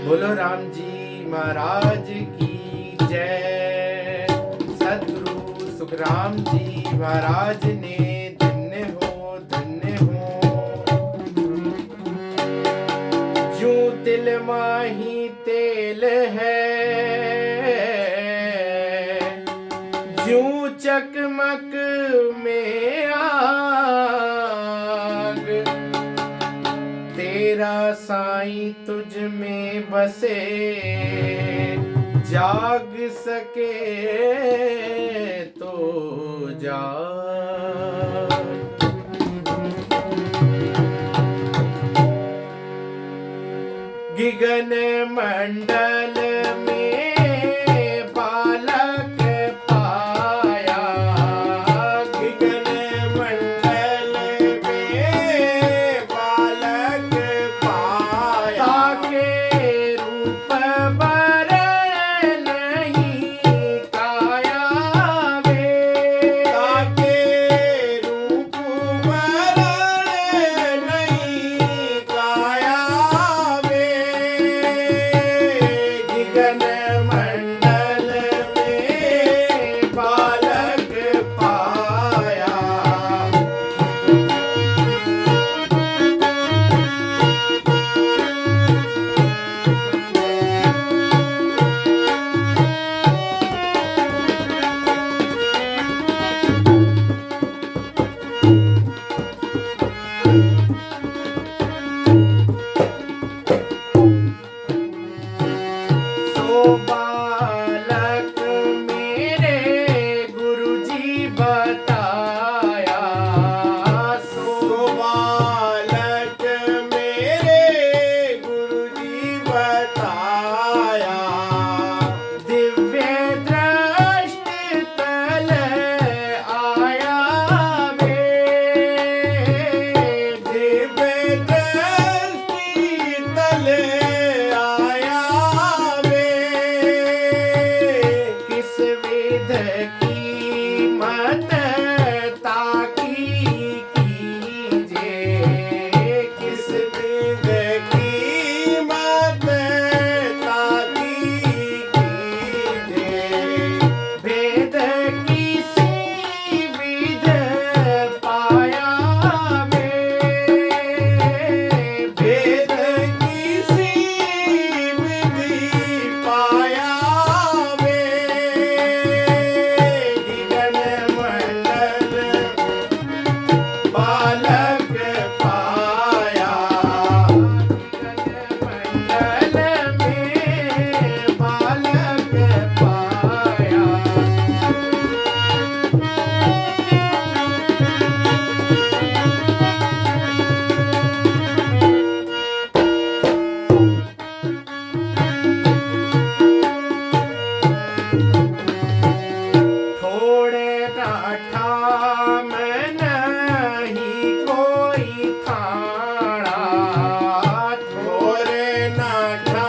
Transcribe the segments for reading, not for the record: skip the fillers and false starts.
बोलो राम जी महाराज की जय। सतगुरु सुखराम जी महाराज ने धन्य हो धन्य हो। जूं तिल माही तेल है, जूं चकमक में आग, तेरा साईं तुझ में बसे, जाग सके तो जाग। गगन मंडल में बालक पाया, गगन मंडल में बालक पाया। ताके रूप वरण नहीं काया वे, ताके रूप वरण नहीं काया वे। गगन मंडल में बालक पाया। सो बालक मेरे गुरुजी बताया, सो बालक मेरे गुरुजी बताया। दिव्य दृष्टि तल आया वे, दिव्य दृष्टि तल आया वे। किस विध कीमत ताकी कीजे, किस विध कीमत ताकी कीजे। भेद किसी विध पाया वे, भेद किसी विधि पाया वे। गगन मंडल बालक पाया, गगन मंडल में बालक पाया। थोड़े ठाम नहीं कोई थाना, थोड़े ठाम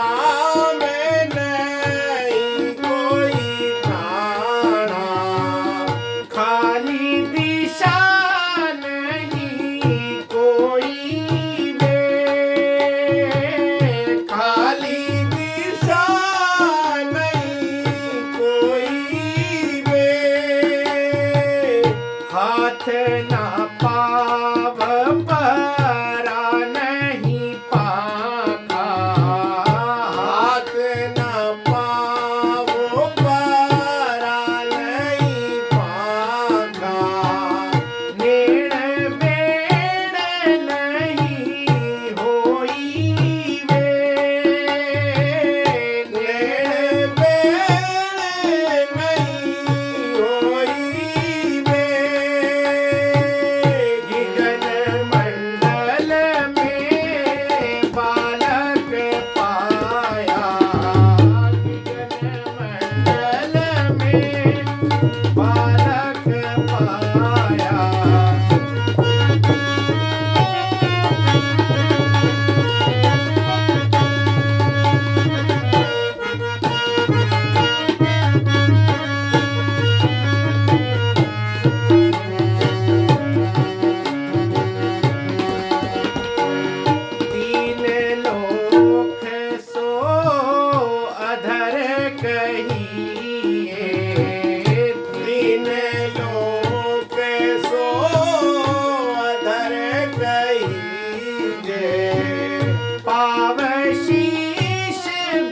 शीश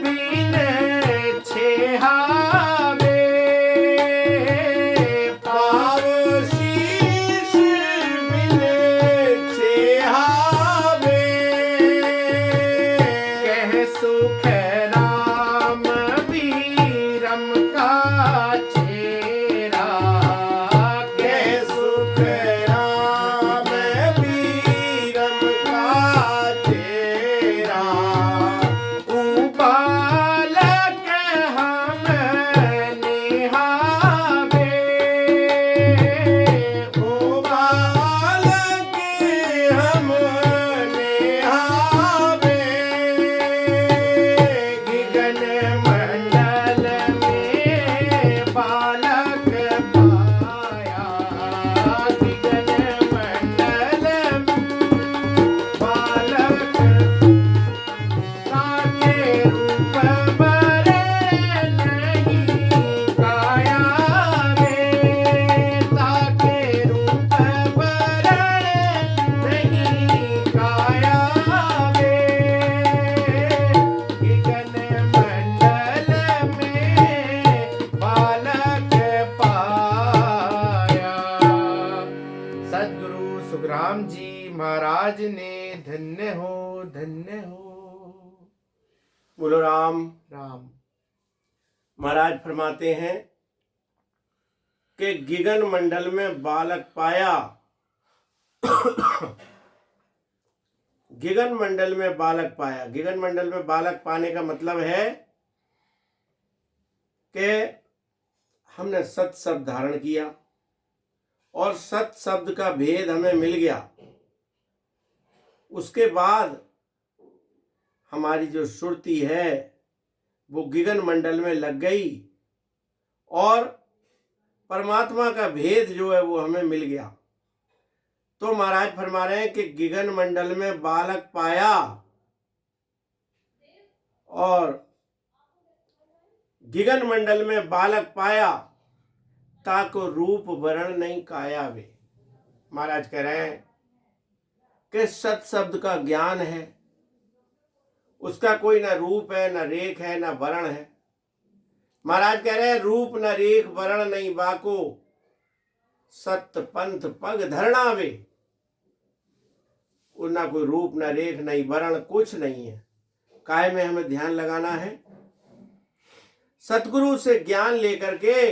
बिन छेहावे, पाव शीश बिन छेहावे, कह सुख राम बीरम का चेरा, कह सुख राम बीरम का चेरा, बालक हम निहावे, ओ बालक हम निहावे, गगन मंडल में बालक पाया, गगन मंडल में बालक ताके रूप बरे नहीं काया वे, ताके रूप बरे नहीं काया वे, गगन मंडल में बालक पाया। सद्गुरु सुखराम जी महाराज ने धन्य हो, धन्य हो। बोलो राम। राम। महाराज फरमाते हैं कि गगन मंडल में बालक पाया। गगन मंडल में बालक पाया। गगन मंडल में बालक पाने का मतलब है कि हमने सत शब्द धारण किया और सत शब्द का भेद हमें मिल गया। उसके बाद हमारी जो सुरती है वो गगन मंडल में लग गई और परमात्मा का भेद जो है वो हमें मिल गया। तो महाराज फरमा रहे हैं कि गगन मंडल में बालक पाया और गगन मंडल में बालक पाया ताको रूप वर्ण नहीं काया वे। महाराज कह रहे हैं कि सत शब्द का ज्ञान है, उसका कोई ना रूप है, ना रेख है, ना वर्ण है। महाराज कह रहे हैं रूप न रेख वर्ण नहीं बाको, सत्य पंथ पग धरना वे। ना कोई रूप न रेख नहीं वर्ण, कुछ नहीं है। काय में हमें ध्यान लगाना है, सतगुरु से ज्ञान लेकर के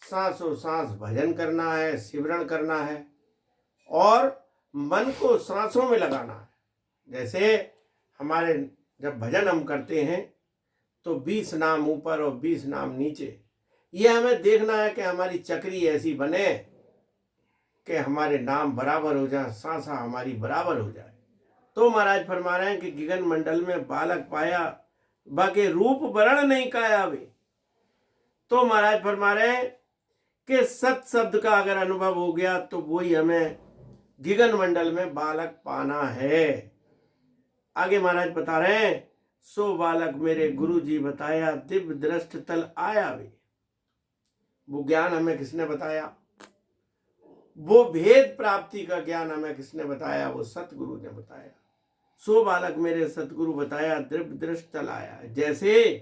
सांसों सांस भजन करना है, सिमरण करना है और मन को सांसों में लगाना है। जैसे हमारे जब भजन हम करते हैं तो 20 नाम ऊपर और 20 नाम नीचे, ये हमें देखना है कि हमारी चक्री ऐसी बने कि हमारे नाम बराबर हो जाए, सांसा हमारी बराबर हो जाए। तो महाराज फरमा रहे हैं कि गगन मंडल में बालक पाया बाकी रूप वर्ण नहीं काया वे। तो महाराज फरमा रहे हैं कि सत शब्द का अगर अनुभव हो गया तो वही हमें गगन मंडल में बालक पाना है। आगे महाराज बता रहे हैं सो बालक मेरे गुरु जी बताया, दिव्य दृष्ट तल आया वे। वो ज्ञान हमें किसने बताया? वो भेद प्राप्ति का ज्ञान हमें किसने बताया? वो सतगुरु ने बताया। सो बालक मेरे सतगुरु बताया, दिव्य दृष्ट तल आया। जैसे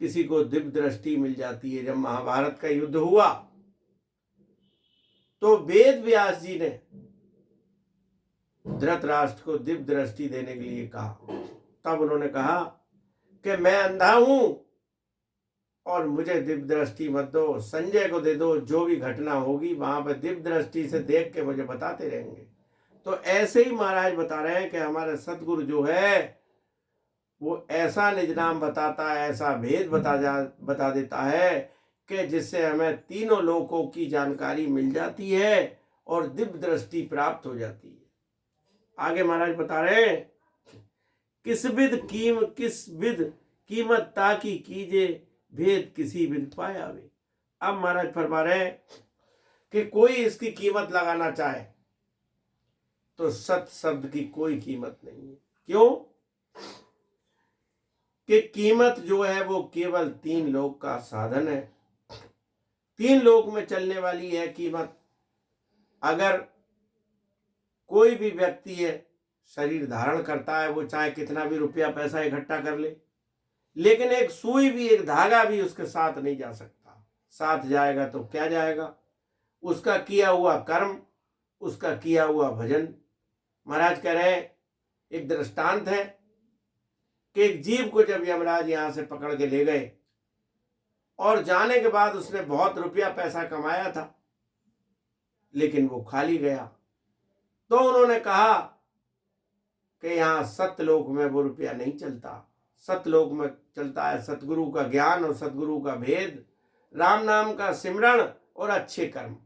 किसी को दिव्य दृष्टि मिल जाती है। जब महाभारत का युद्ध हुआ तो वेद व्यास जी ने धृतराष्ट्र को दिव्य दृष्टि देने के लिए कहा। तब उन्होंने कहा कि मैं अंधा हूं और मुझे दिव्य दृष्टि मत दो, संजय को दे दो। जो भी घटना होगी वहां पर दिव्य दृष्टि से देख के मुझे बताते रहेंगे। तो ऐसे ही महाराज बता रहे हैं कि हमारे सतगुरु जो है वो ऐसा निज नाम बताता है, ऐसा भेद बता देता है कि जिससे हमें तीनों लोकों की जानकारी मिल जाती है और दिव्य दृष्टि प्राप्त हो जाती है। आगे महाराज बता रहे हैं किस विद कीमत ताकि कीजे, भेद किसी विद पाया वे। अब महाराज फरमा रहे हैं कि कोई इसकी कीमत लगाना चाहे तो सत शब्द की कोई कीमत नहीं है। क्यों? कि कीमत जो है वो केवल 3 लोक का साधन है। 3 लोक में चलने वाली है कीमत। अगर कोई भी व्यक्ति है शरीर धारण करता है, वो चाहे कितना भी रुपया पैसा इकट्ठा कर ले, लेकिन एक सुई भी, एक धागा भी उसके साथ नहीं जा सकता। साथ जाएगा तो क्या जाएगा? उसका किया हुआ कर्म, उसका किया हुआ भजन। महाराज कह रहे हैं, एक दृष्टांत है कि एक जीव को जब यमराज यहां से पकड़ के ले गए और जाने के बाद उसने बहुत रुपया पैसा कमाया था, लेकिन वो खाली गया। तो उन्होंने कहा कि यहाँ सतलोक में वो रुपया नहीं चलता, सतलोक में चलता है सतगुरु का ज्ञान और सतगुरु का भेद, राम नाम का सिमरण और अच्छे कर्म।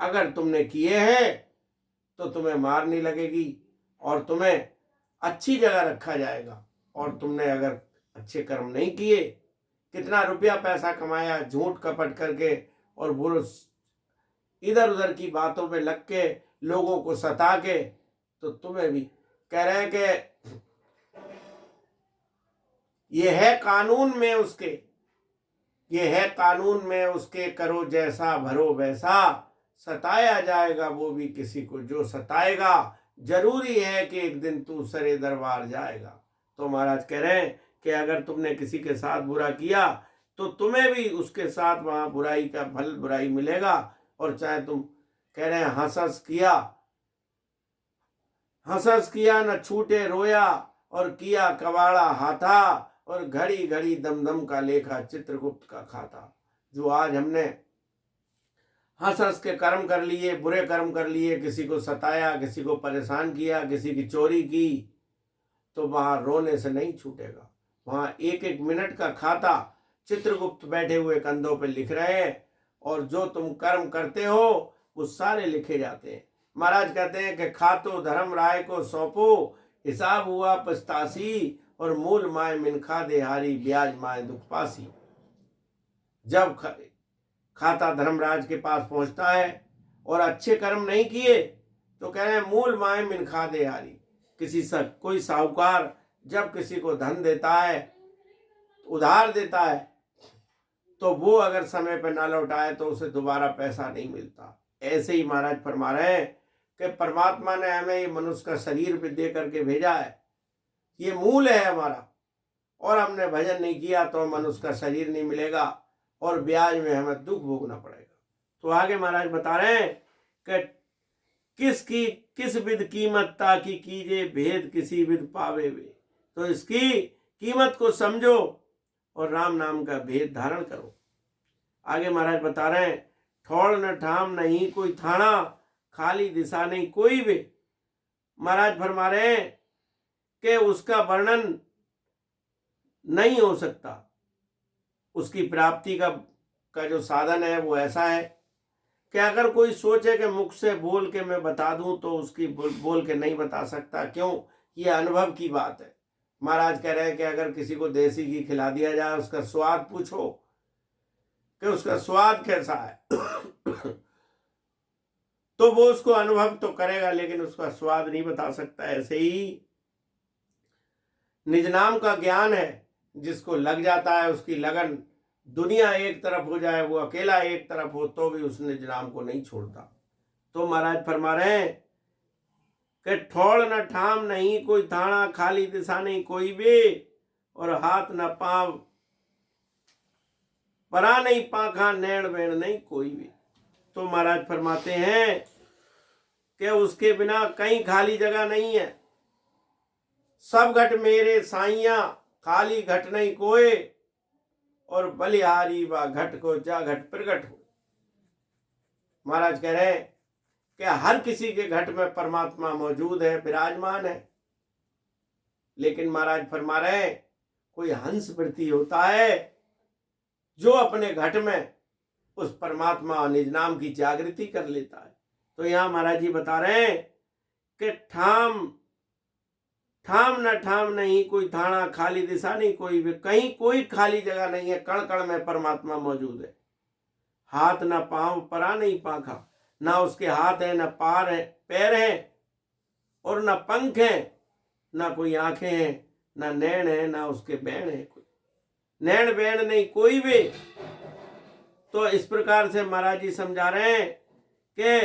अगर तुमने किए हैं तो तुम्हें मार नहीं लगेगी और तुम्हें अच्छी जगह रखा जाएगा। और तुमने अगर अच्छे कर्म नहीं किए, कितना रुपया पैसा कमाया झूठ कपट करके और बुरे इधर उधर की बातों में लग के लोगों को सता के, तो तुम्हें भी कह रहे हैं कि ये है कानून में उसके, ये है कानून में उसके, करो जैसा भरो वैसा, सताया जाएगा वो भी किसी को जो सताएगा, जरूरी है कि एक दिन तू सरे दरबार जाएगा। तो महाराज कह रहे हैं कि अगर तुमने किसी के साथ बुरा किया तो तुम्हें भी उसके साथ वहां बुराई का फल बुराई मिलेगा। और चाहे तुम कह रहे हैं हंस किया न छूटे रोया, और किया कवाड़ा हाथा, और घड़ी घड़ी दम दम का लेखा चित्रगुप्त का खाता। जो आज हमने हंस के कर्म कर लिए, बुरे कर्म कर लिए, किसी को सताया, किसी को परेशान किया, किसी की चोरी की, तो वहां रोने से नहीं छूटेगा। वहां एक एक मिनट का खाता चित्रगुप्त बैठे हुए कंधों पे लिख रहे हैं, और जो तुम कर्म करते हो वो सारे लिखे जाते हैं। महाराज कहते हैं कि खातो धर्म राय को सौंपो, हिसाब हुआ पछतासी, और मूल माय मिनखा देहारी, ब्याज माय दुख पासी। जब खाता धर्मराज के पास पहुंचता है और अच्छे कर्म नहीं किए तो कह रहे हैं मूल माय मिनखा देहारी। कोई साहूकार जब किसी को धन देता है, उधार देता है, तो वो अगर समय पर ना लौटाए तो उसे दोबारा पैसा नहीं मिलता। ऐसे ही महाराज फरमा रहे हैं कि परमात्मा ने हमें ये मनुष्य का शरीर भी दे करके भेजा है, ये मूल है हमारा, और हमने भजन नहीं किया तो मनुष्य का शरीर नहीं मिलेगा और ब्याज में हमें दुख भोगना पड़ेगा। तो आगे महाराज बता रहे हैं कि किस विध कीमत ताकि कीजे भेद किसी विध पावे वे। तो इसकी कीमत को समझो और राम नाम का भेद धारण करो। आगे महाराज बता रहे हैं, ठौड़ न ठाम नहीं कोई थाना, खाली दिशा नहीं कोई वे। महाराज फरमा रहे हैं कि उसका वर्णन नहीं हो सकता, उसकी प्राप्ति का जो साधन है वो ऐसा है कि अगर कोई सोचे कि मुख से बोल के मैं बता दूं तो उसकी बोल के नहीं बता सकता। क्यों? ये अनुभव की बात है। महाराज कह रहे हैं कि अगर किसी को देसी घी खिला दिया जाए, उसका स्वाद पूछो कि उसका स्वाद कैसा है तो वो उसको अनुभव तो करेगा लेकिन उसका स्वाद नहीं बता सकता। ऐसे ही निज नाम का ज्ञान है, जिसको लग जाता है, उसकी लगन, दुनिया एक तरफ हो जाए, वो अकेला एक तरफ हो, तो भी उस निज नाम को नहीं छोड़ता। तो महाराज फरमा रहे हैं कि ठौड़ न ठाम नहीं कोई थाना, खाली दिशा नहीं कोई वे, और हाथ न पांव परा नहीं पाखा, नैण बैण नहीं कोई भी। तो महाराज फरमाते हैं कि उसके बिना कहीं खाली जगह नहीं है। सब घट मेरे साइया, खाली घट नहीं कोई, और बलिहारी व घट को जा घट प्रगट हो। महाराज कह रहे हैं कि हर किसी के घट में परमात्मा मौजूद है, विराजमान है, लेकिन महाराज फरमा रहे हैं कोई हंस वृत्ति होता है जो अपने घट में उस परमात्मा और निज नाम की जागृति कर लेता है। तो यहां महाराज जी बता रहे हैं कि ठाम न ठाम नहीं कोई थाना, खाली दिशा नहीं कोई भी, कहीं कोई खाली जगह नहीं है, कण कण में परमात्मा मौजूद है। हाथ न पांव परा नहीं पाखा, ना उसके हाथ है, न पार है, पैर है, और न पंख है, ना कोई आंखें हैं, ना नैण है, ना उसके बैण है, कोई नैण बैण नहीं कोई भी। तो इस प्रकार से महाराज जी समझा रहे हैं कि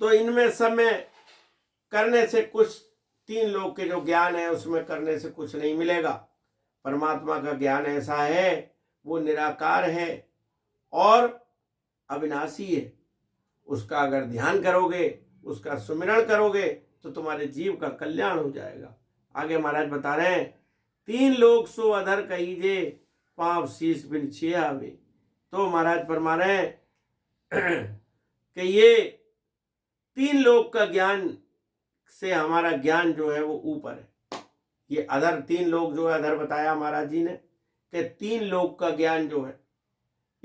तो इनमें सब में करने से कुछ, 3 लोक के जो ज्ञान है उसमें करने से कुछ नहीं मिलेगा। परमात्मा का ज्ञान ऐसा है, वो निराकार है और अविनाशी है। उसका अगर ध्यान करोगे, उसका सुमिरन करोगे तो तुम्हारे जीव का कल्याण हो जाएगा। आगे महाराज बता रहे हैं, 3 लोक सो अधर कहीजे, पांव शीश बिन छिया आवे। तो महाराज फरमा रहे हैं कि ये 3 लोक का ज्ञान से हमारा ज्ञान जो है वो ऊपर है। ये अधर 3 लोक जो है, अधर बताया महाराज जी ने कि 3 लोक का ज्ञान जो है,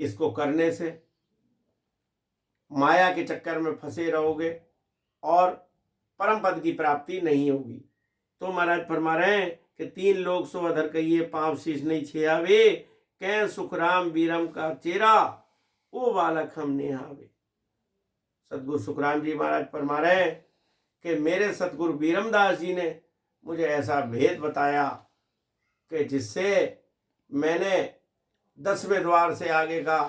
इसको करने से माया के चक्कर में फंसे रहोगे और परम पद की प्राप्ति नहीं होगी। तो महाराज फरमा रहे हैं कि 3 लोक सो अधर कहिए, पांव शीश नहीं छियावे, कै सुखराम बीरम का चेरा, ओ बालक हम नेहावे। सतगुरु सुखराम जी महाराज फरमा रहे हैं कि मेरे सतगुरु बीरमदास जी ने मुझे ऐसा भेद बताया कि जिससे मैंने 10वें द्वार से आगे का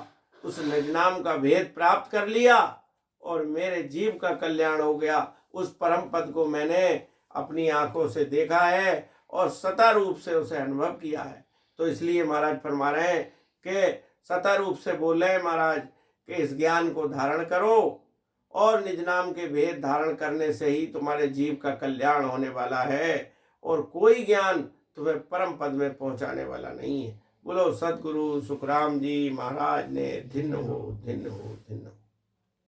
उस निजनाम का भेद प्राप्त कर लिया और मेरे जीव का कल्याण हो गया। उस परम पद को मैंने अपनी आंखों से देखा है और सता रूप से उसे अनुभव किया है। तो इसलिए महाराज फरमा रहे हैं कि सता रूप से बोल रहे हैं महाराज कि इस ज्ञान को धारण करो और निज नाम के भेद धारण करने से ही तुम्हारे जीव का कल्याण होने वाला है और कोई ज्ञान तुम्हें परम पद में पहुंचाने वाला नहीं है। बोलो सतगुरु सुखराम जी महाराज ने धिन्न हो, धिन्न हो, धिन्न हो।